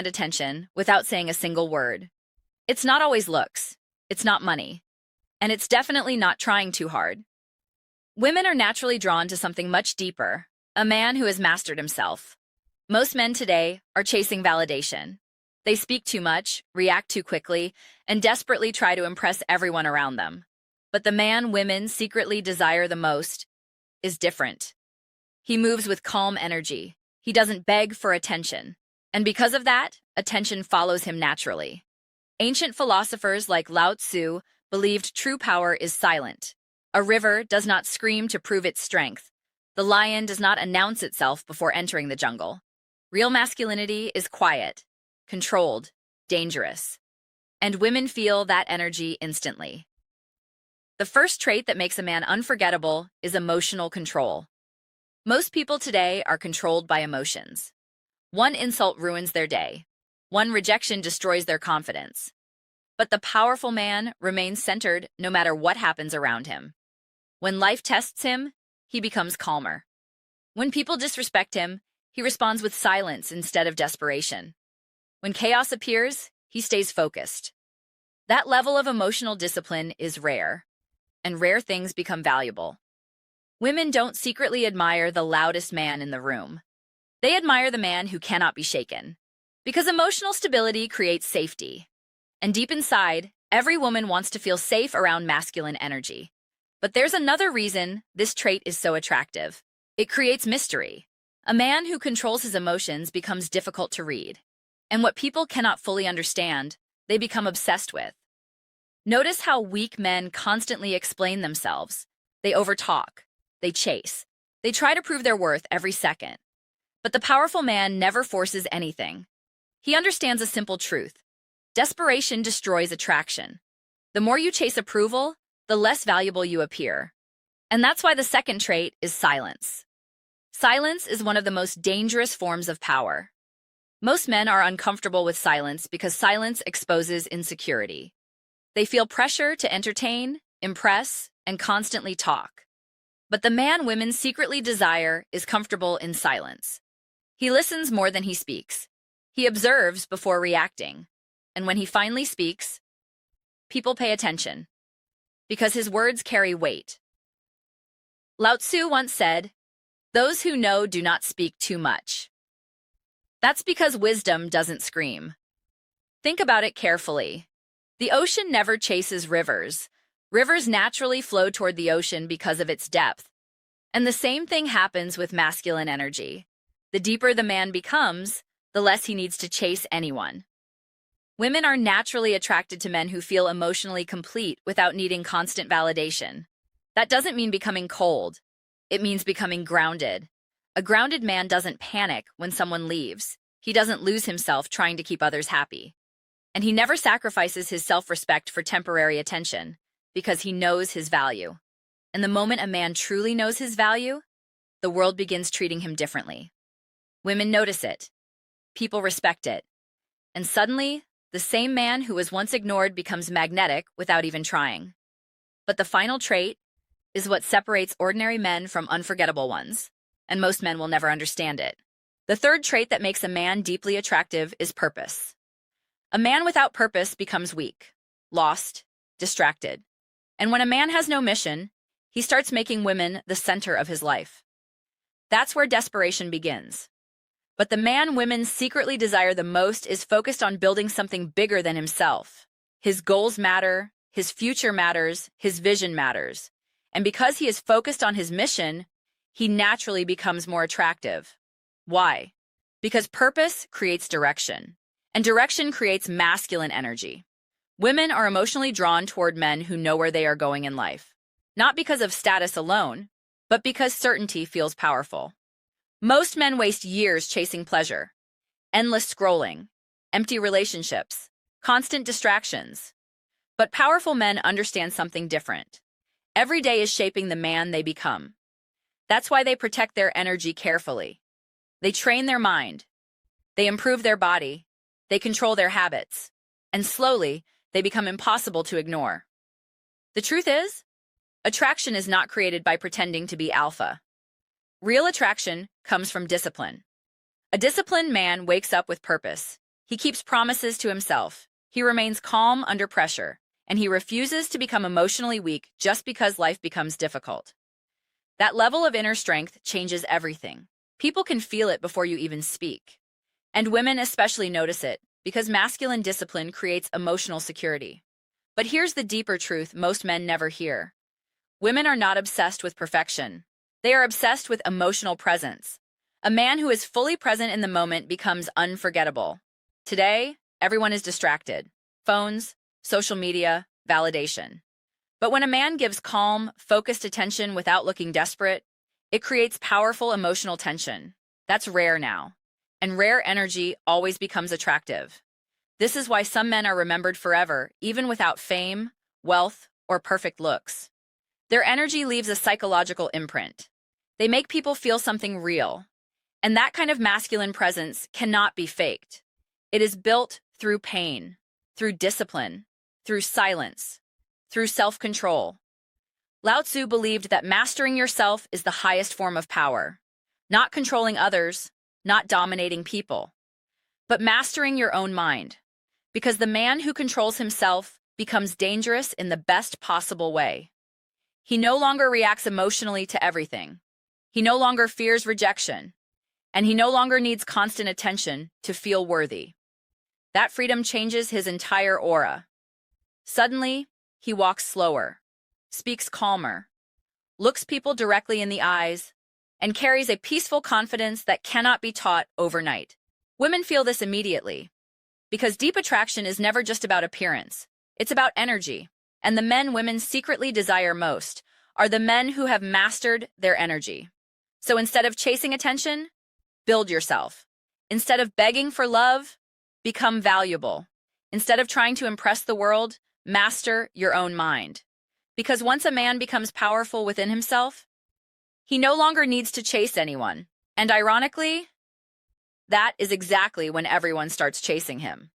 and attention without saying a single word. It's not always looks, it's not money, and it's definitely not trying too hard. Women are naturally drawn to something much deeper, a man who has mastered himself. Most men today are chasing validation. They speak too much, react too quickly, and desperately try to impress everyone around them. But the man women secretly desire the most is different. He moves with calm energy. He doesn't beg for attention. And because of that, attention follows him naturally. Ancient philosophers like Lao Tzu believed true power is silent. A river does not scream to prove its strength. The lion does not announce itself before entering the jungle. Real masculinity is quiet, controlled, dangerous. And women feel that energy instantly. The first trait that makes a man unforgettable is emotional control. Most people today are controlled by emotions. One insult ruins their day. One rejection destroys their confidence. But the powerful man remains centered no matter what happens around him. When life tests him, he becomes calmer. When people disrespect him, he responds with silence instead of desperation. When chaos appears, he stays focused. That level of emotional discipline is rare, and rare things become valuable. Women don't secretly admire the loudest man in the room. They admire the man who cannot be shaken. Because emotional stability creates safety. And deep inside, every woman wants to feel safe around masculine energy. But there's another reason this trait is so attractive. It creates mystery. A man who controls his emotions becomes difficult to read. And what people cannot fully understand, they become obsessed with. Notice how weak men constantly explain themselves. They overtalk. They chase. They try to prove their worth every second. But the powerful man never forces anything. He understands a simple truth. Desperation destroys attraction. The more you chase approval, the less valuable you appear. And that's why the second trait is silence. Silence is one of the most dangerous forms of power. Most men are uncomfortable with silence because silence exposes insecurity. They feel pressure to entertain, impress, and constantly talk. But the man women secretly desire is comfortable in silence. He listens more than he speaks. He observes before reacting. And when he finally speaks, people pay attention. Because his words carry weight. Lao Tzu once said, "Those who know do not speak too much." That's because wisdom doesn't scream. Think about it carefully. The ocean never chases rivers. Rivers naturally flow toward the ocean because of its depth. And the same thing happens with masculine energy. The deeper the man becomes, the less he needs to chase anyone. Women are naturally attracted to men who feel emotionally complete without needing constant validation. That doesn't mean becoming cold. It means becoming grounded. A grounded man doesn't panic when someone leaves. He doesn't lose himself trying to keep others happy. And he never sacrifices his self-respect for temporary attention, because he knows his value. And the moment a man truly knows his value, the world begins treating him differently. Women notice it. People respect it. And suddenly, the same man who was once ignored becomes magnetic without even trying. But the final trait is what separates ordinary men from unforgettable ones, and most men will never understand it. The third trait that makes a man deeply attractive is purpose. A man without purpose becomes weak, lost, distracted. And when a man has no mission, he starts making women the center of his life. That's where desperation begins. But the man women secretly desire the most is focused on building something bigger than himself. His goals matter, his future matters, his vision matters. And because he is focused on his mission, he naturally becomes more attractive. Why? Because purpose creates direction, and direction creates masculine energy. Women are emotionally drawn toward men who know where they are going in life, not because of status alone, but because certainty feels powerful. Most men waste years chasing pleasure, endless scrolling, empty relationships, constant distractions. But powerful men understand something different. Every day is shaping the man they become. That's why they protect their energy carefully. They train their mind. They improve their body. They control their habits. And slowly, they become impossible to ignore. The truth is, attraction is not created by pretending to be alpha. Real attraction comes from discipline. A disciplined man wakes up with purpose. He keeps promises to himself. He remains calm under pressure, and he refuses to become emotionally weak just because life becomes difficult. That level of inner strength changes everything. People can feel it before you even speak. And women especially notice it, because masculine discipline creates emotional security. But here's the deeper truth most men never hear. Women are not obsessed with perfection. They are obsessed with emotional presence. A man who is fully present in the moment becomes unforgettable. Today, everyone is distracted. Phones, social media, validation. But when a man gives calm, focused attention without looking desperate, it creates powerful emotional tension. That's rare now. And rare energy always becomes attractive. This is why some men are remembered forever, even without fame, wealth, or perfect looks. Their energy leaves a psychological imprint. They make people feel something real. And that kind of masculine presence cannot be faked. It is built through pain, through discipline, through silence, through self-control. Lao Tzu believed that mastering yourself is the highest form of power. Not controlling others, not dominating people, but mastering your own mind. Because the man who controls himself becomes dangerous in the best possible way. He no longer reacts emotionally to everything. He no longer fears rejection. And he no longer needs constant attention to feel worthy. That freedom changes his entire aura. Suddenly, he walks slower, speaks calmer, looks people directly in the eyes, and carries a peaceful confidence that cannot be taught overnight. Women feel this immediately, because deep attraction is never just about appearance. It's about energy, and the men women secretly desire most are the men who have mastered their energy. So instead of chasing attention, build yourself. Instead of begging for love, become valuable. Instead of trying to impress the world, master your own mind. Because once a man becomes powerful within himself, he no longer needs to chase anyone. And ironically, that is exactly when everyone starts chasing him.